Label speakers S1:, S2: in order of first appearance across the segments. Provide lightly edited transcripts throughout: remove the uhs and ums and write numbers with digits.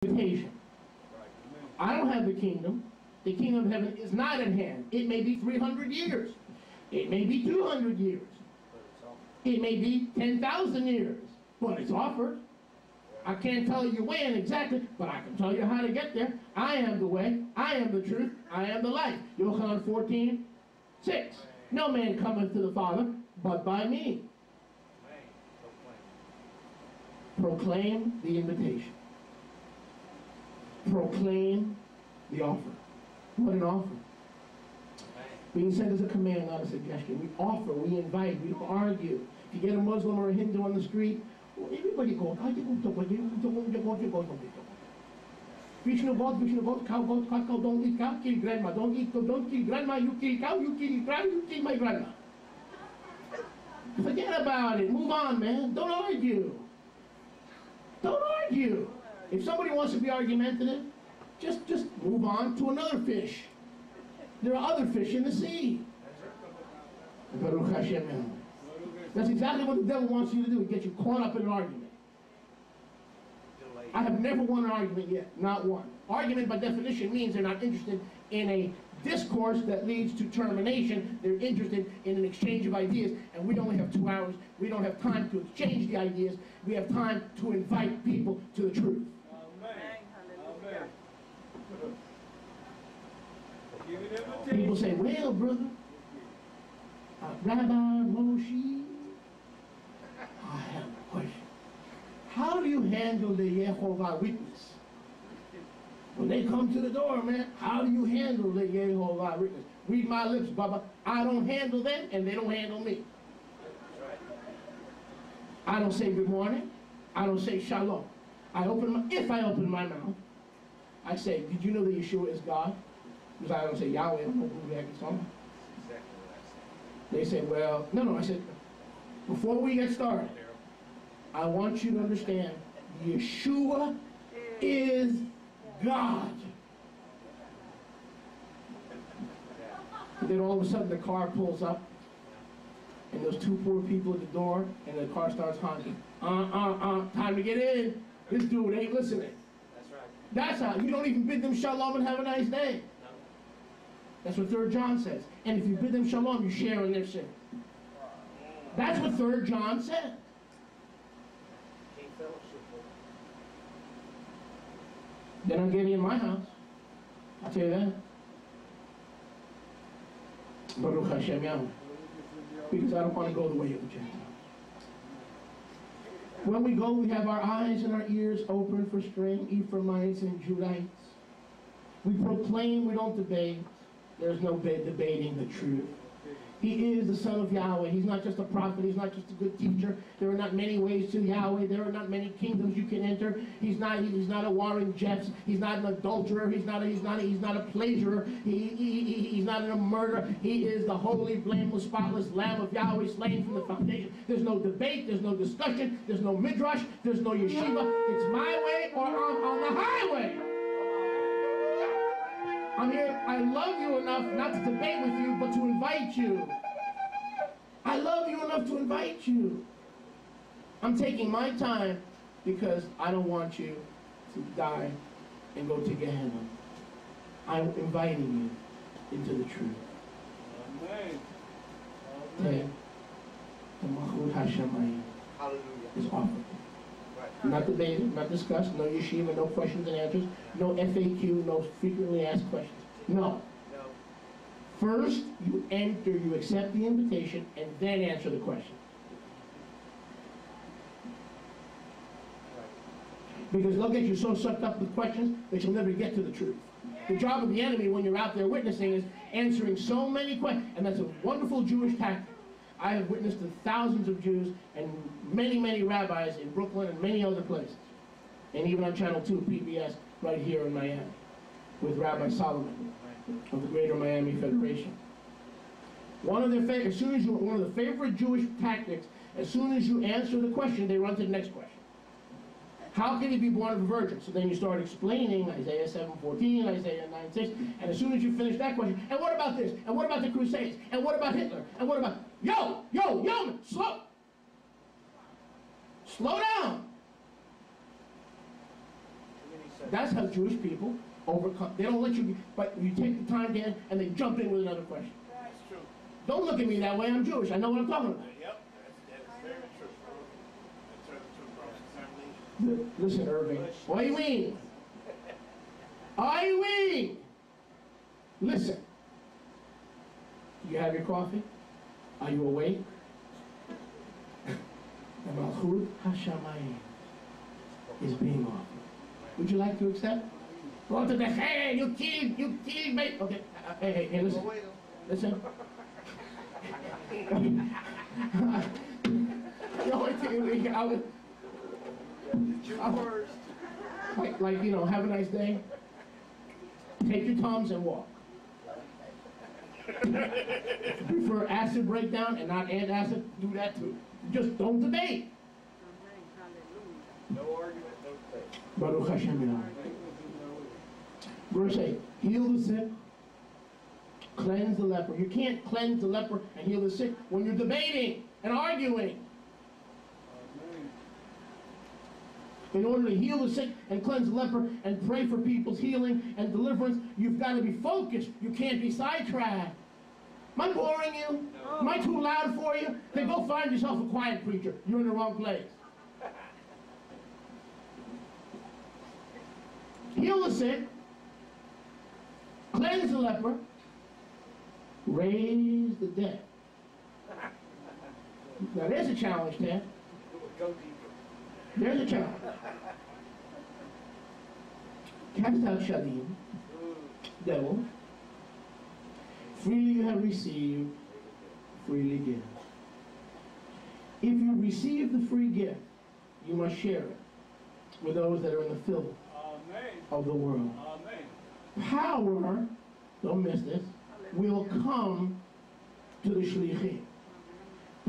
S1: invitation. I don't have the kingdom. The kingdom of heaven is not at hand. It may be 300 years. It may be 200 years. It may be 10,000 years. But it's offered. I can't tell you when exactly, but I can tell you how to get there. I am the way. I am the truth. I am the life. Yohanan 14:6. No man cometh to the Father but by me. Proclaim the invitation. Proclaim the offer. What an offer. Being sent as a command, not a suggestion. We offer, we invite, we don't argue. If you get a Muslim or a Hindu on the street, well, everybody goes, Vishnu God, cow God, cow, don't eat cow, kill grandma, don't kill grandma, you kill cow, you kill grandma, you kill my grandma. Forget about it, move on, man, don't argue. Don't argue. If somebody wants to be argumentative, just move on to another fish. There are other fish in the sea. Baruch Hashem. That's exactly what the devil wants you to do, to get you caught up in an argument. I have never won an argument yet, not one. Argument by definition means they're not interested in a discourse that leads to termination. They're interested in an exchange of ideas, and we only have 2 hours. We don't have time to exchange the ideas. We have time to invite people to the truth.
S2: Amen. Amen.
S1: People say, well, brother, Rabbi Moshe, I have a question. How do you handle the Yehovah Witness? When they come to the door, man, how do you handle the Yehovah Witness? Read my lips, Baba. I don't handle them, and they don't handle me. I don't say good morning. I don't say shalom. If I open my mouth, I say, did you know that Yeshua is God? Because I don't say Yahweh, I don't know who the heck is talking. They say, well, no, I said, before we get started, I want you to understand, Yeshua is God. And then all of a sudden the car pulls up, and those 2 poor people at the door, and the car starts honking. Time to get in. This dude ain't listening.
S2: That's right.
S1: That's how. You don't even bid them shalom and have a nice day.
S2: No.
S1: That's what 3 John says. And if you bid them shalom, you share in their sin. That's what 3 John said. They don't get me in my house. I'll tell you that. Baruch Hashem Yahweh. Because I don't want to go the way of the Gentiles. When we go, we have our eyes and our ears open for straying Ephraimites and Judites. We proclaim, we don't debate. There's no debating the truth. He is the Son of Yahweh. He's not just a prophet. He's not just a good teacher. There are not many ways to Yahweh. There are not many kingdoms you can enter. He's not a Warren Jeffs. He's not an adulterer. He's not a pleasurer. He's not a murderer. He is the holy, blameless, spotless Lamb of Yahweh, slain from the foundation. There's no debate. There's no discussion. There's no midrash. There's no yeshiva. It's my way or I'm on the highway. I'm here. I love you enough not to debate with you, but to invite you. I love you enough to invite you. I'm taking my time because I don't want you to die and go to Gehenna. I'm inviting you into the truth.
S2: Amen.
S1: The Mahud Hashemayim is offered.
S2: Right.
S1: Not debated, not discussed, no yeshiva, no questions and answers, no FAQ, no frequently asked questions. No.
S2: No.
S1: First, you enter, you accept the invitation, and then answer the question. Because they'll get you so sucked up with questions that you'll never get to the truth. The job of the enemy when you're out there witnessing is answering so many questions, and that's a wonderful Jewish tactic. I have witnessed to thousands of Jews and many, many rabbis in Brooklyn and many other places. And even on Channel 2, PBS, right here in Miami, with Rabbi Solomon of the Greater Miami Federation. One of the favorite Jewish tactics, as soon as you answer the question, they run to the next question. How can he be born of a virgin? So then you start explaining Isaiah 7:14, Isaiah 9:6, and as soon as you finish that question, and what about this? And what about the Crusades? And what about Hitler? And what about... Yo, slow down. That's how Jewish people overcome. They don't let you, but you take the time to and they jump in with another question.
S2: That's true.
S1: Don't look at me that way. I'm Jewish. I know what I'm talking about.
S2: Yep, that's very true. That's true cross-examination.
S1: Listen, Irving. Oiwing. Oiwing. Listen. You have your coffee? Are you awake? The Malchut HaShamayim is being offered. Would you like to accept? Go to the hey, you killed me. Okay, hey, listen. Listen. The only thing I would, like, you know, have a nice day. Take your Tums and walk. Prefer acid breakdown and not antacid, do that too. Just don't debate.
S2: No argument, no debate.
S1: Baruch Hashem. Verse 8, heal the sick, cleanse the leper. You can't cleanse the leper and heal the sick when you're debating and arguing. In order to heal the sick and cleanse the leper and pray for people's healing and deliverance, you've got to be focused. You can't be sidetracked. Am I boring you?
S2: No.
S1: Am I too loud for you? Then go find yourself a quiet preacher. You're in the wrong place. Heal the sick, cleanse the leper, raise the dead. Now there's a challenge, Ted.
S2: Go deeper.
S1: There's a challenge. Cast out Shadim, devil. Freely you have received, freely give. If you receive the free gift, you must share it with those that are in the filth of the world.
S2: Amen.
S1: Power, don't miss this, will come to the shlichim.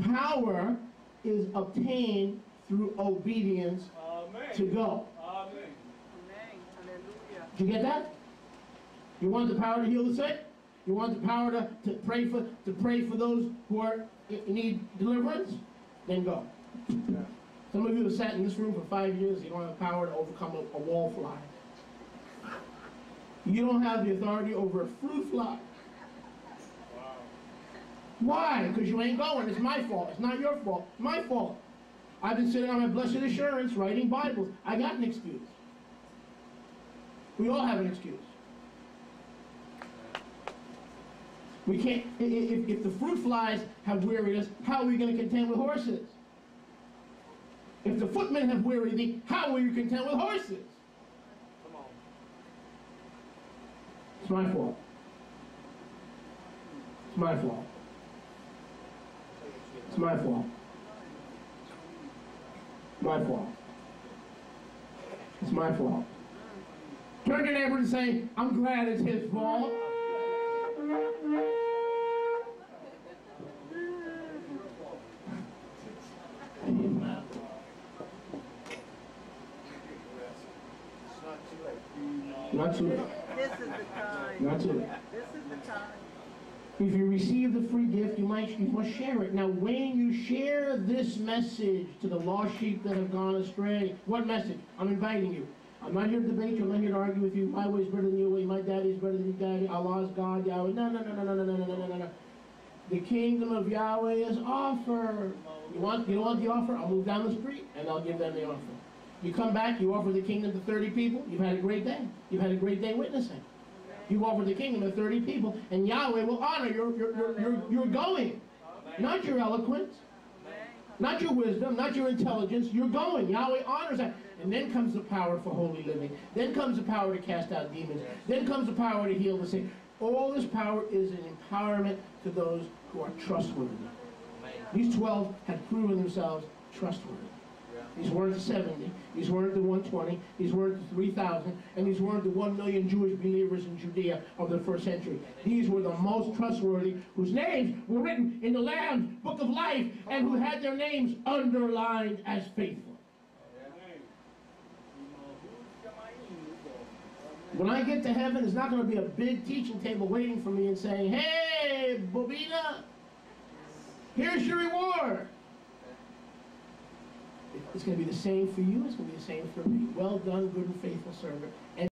S1: Power is obtained through obedience to go.
S2: Amen.
S1: Did you get that? You want the power to heal the sick? You want the power to pray for those who are in need deliverance? Then go. Some of you have sat in this room for 5 years. You don't have the power to overcome a wall fly. You don't have the authority over a fruit fly.
S2: Wow.
S1: Why? Because you ain't going. It's my fault. It's not your fault. It's my fault. I've been sitting on my blessed assurance writing Bibles. I got an excuse. We all have an excuse. We can't, if the fruit flies have wearied us, how are we going to contend with horses? If the footmen have wearied thee, how will you contend with horses?
S2: Come on.
S1: It's my fault. It's my fault. It's my fault. My fault. It's my fault. Turn to your neighbor and say, I'm glad it's his fault. Not too late.
S3: This is the time.
S1: Not too late.
S3: This is the time.
S1: If you receive the free gift, you must share it. Now, when you share this message to the lost sheep that have gone astray, what message? I'm inviting you. I'm not here to debate you. I'm not here to argue with you. My way is better than your way. My daddy is better than your daddy. Allah is God, Yahweh. No. The kingdom of Yahweh is offered. You don't want the offer? I'll move down the street and I'll give them the offer. You come back, you offer the kingdom to 30 people. You've had a great day. You've had a great day witnessing. You offer the kingdom to 30 people, and Yahweh will honor your going. Not your eloquence, not your wisdom, not your intelligence. You're going. Yahweh honors that. And then comes the power for holy living. Then comes the power to cast out demons. Then comes the power to heal the sick. All this power is an empowerment to those who are trustworthy. These 12 had proven themselves trustworthy. These weren't the 70, these weren't the 120, these weren't the 3,000, and these weren't the 1 million Jewish believers in Judea of the first century. These were the most trustworthy, whose names were written in the Lamb's Book of Life, and who had their names underlined as faithful. When I get to heaven, there's not going to be a big teaching table waiting for me and saying, hey, Bobina, here's your reward. It's going to be the same for you. It's going to be the same for me. Well done, good and faithful servant. And